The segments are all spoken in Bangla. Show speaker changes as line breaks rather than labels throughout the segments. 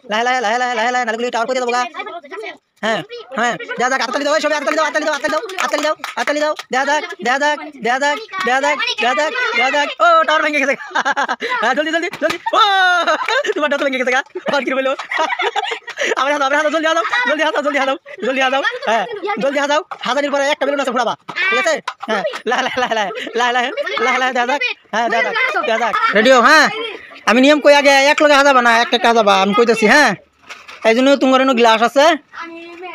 লাহে লাহে লাহে লাহে লাহে লাহে নালগুলি টাওয়ার করে দেবো গা। হ্যাঁ হ্যাঁ দেখা যাক আতালি দাও সবাই আতালি দাও আতালি দাও আতালি দাও আতালি দাও আতালি দাও দেখা যাক দেখা যাক দেখা যাক দেখা যাক দেখা যাক দেখা যাক ও টাওয়ার ভেঙে গেছে। হ্যাঁ জলদি জলদি জলদি ও তোমার টাওয়ার ভেঙে গেছে গা আর কি বলো আমরা হাত জলদি হাত জলদি হাত জলদি হাত জলদি হাত হ্যাঁ জলদি হাত দাও হাজারির পরে একটা বেলুন আছে ফুড়াবা ঠিক আছে হ্যাঁ লাহে লাহে লাহে লাহে লাহে লাহে লাহে দেখা যাক হ্যাঁ দেখা যাক দেখা যাক রেডিও হ্যাঁ আমি নিয়ম কই আগে এক লগে হাজাবা না একটা হাজাবা আমি কইতেছি হ্যাঁ এই জন্য তোমার এনে গ্লাস আছে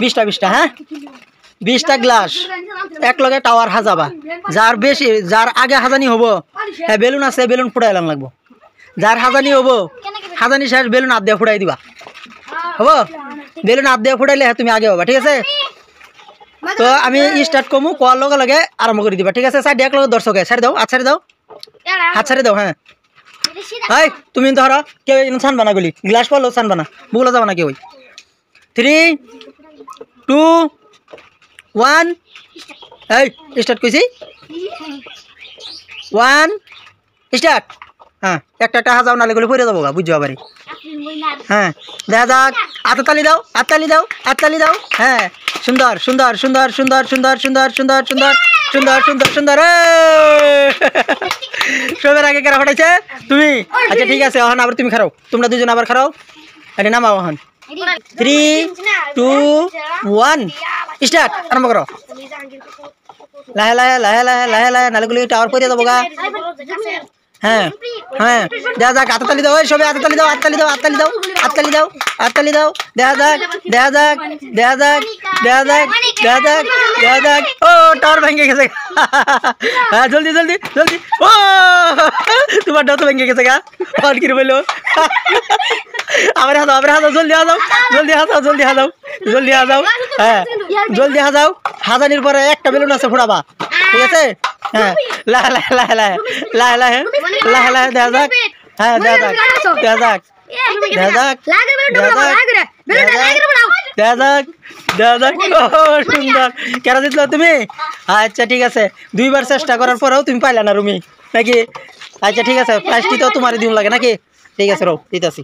20টা হ্যাঁ 20টা গ্লাস এক লগে টাওয়ার হাজাবা যার বেশি যার আগে হাজানি হবো হ্যাঁ বেলুন আছে বেলুন ফুটাই লাগবো যার হাজানি হবো হাজানি শেষ বেলুন হাত দিয়ে ফুটাই দিবা হবো বেলুন হাত দিয়ে ফুটাইলে তুমি আগে হবা ঠিক আছে তো আমি স্টার্ট করবো কোয়ার লগে লগে আরম্ভ করে দিবা ঠিক আছে সাইড এক লগে দর্শক ছাড়ি দাও হাত ছাড়ি দাও হাত ছাড়ি দাও হ্যাঁ হাই তুমি ধরো কেউ ছান বানা গুলি গ্লাস পালো ছান বানা বুগলা যাবা না কেউ 3 2 1 এই স্টার্ট কইছি 1 স্টার্ট হ্যাঁ একটা একটা হাজাও নালে গুলি পড়ে যাবো গা বুঝছো আবারই হ্যাঁ দেখা যাক আতালি দাও আতালি দাও আতালি দাও হ্যাঁ সুন্দর সুন্দর সুন্দর সুন্দর সুন্দর সুন্দর সুন্দর সুন্দর সুন্দর সুন্দর সুন্দর সবের আগে কারা ফাটাইছে তুমি আচ্ছা ঠিক আছে এখন আবার তুমি খারাও তোমরা দুজন আবার খারাও এটা নামাও এখন 3 2 1 স্টার্ট আরম্ভ করো লাহে লাহে লাহে লাহে লাহে লাহে নালগুলি টাওয়ার পড়ে যাবো গা হ্যাঁ হ্যাঁ দেখা যাক আতালি দাও সবাই আতালি দাও আতালি দাও আতালি দাও আতালি দাও আতালি দাও দেখা যাক দেখা যাক দেখা যাক দেখা যাক দেখা যাক দেখা যাক ও টাওয়ার ভেঙে গেছে হ্যাঁ জলদি জলদি জলদি ও তোমার টাওয়ার তো ভেঙে গেছে গা আর কি বললো আবার হাজাও জলদি হাজাও জলদি হাজাও জলদি হাজাও জলদি হাজাও হ্যাঁ জলদি হাজাও হাজানির পরে একটা বেলুন আছে ফুড়াবা ঠিক আছে হ্যাঁ লাহে লাহে লাহে লাহে লাহে লাহে লাহে দেখা যাক হ্যাঁ দেখা যাক দেখা যাক দেখা যাক দেখা যাক দেখা যাক ও সুন্দর কেন জিতলো তুমি আচ্ছা ঠিক আছে দুইবার চেষ্টা করার পরেও তুমি পাইলা না রুমি নাকি আচ্ছা ঠিক আছে প্রাইজটি তো তোমারই দিন লাগে নাকি ঠিক আছে রও দিতেছি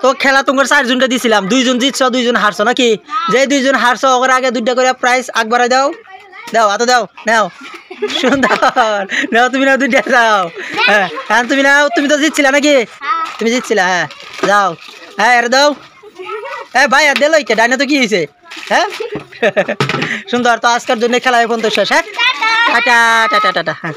তো খেলা তোমার 4 জনটা দিছিলাম 2 জন জিতছো 2 জন হারছো নাকি যে 2 জন হারছো ওর আগে 2টা করে প্রাইজ আগবাড়াই দাও দাও আতো দাও নাও সুন্দর নাও তুমি নাও 2টা দাও হ্যাঁ তুমি নাও তুমি তো জিতছিলা নাকি তুমি জিতছিলা হ্যাঁ দাও হ্যাঁ আরে দাও হ্যাঁ ভাই আর দিলই কে ডাইনা তো কি হয়েছে হ্যাঁ সুন্দর তো আজকের জন্য খেলা এখন তো শেষ হ্যাঁ টাটা টাটা টাটা হ্যাঁ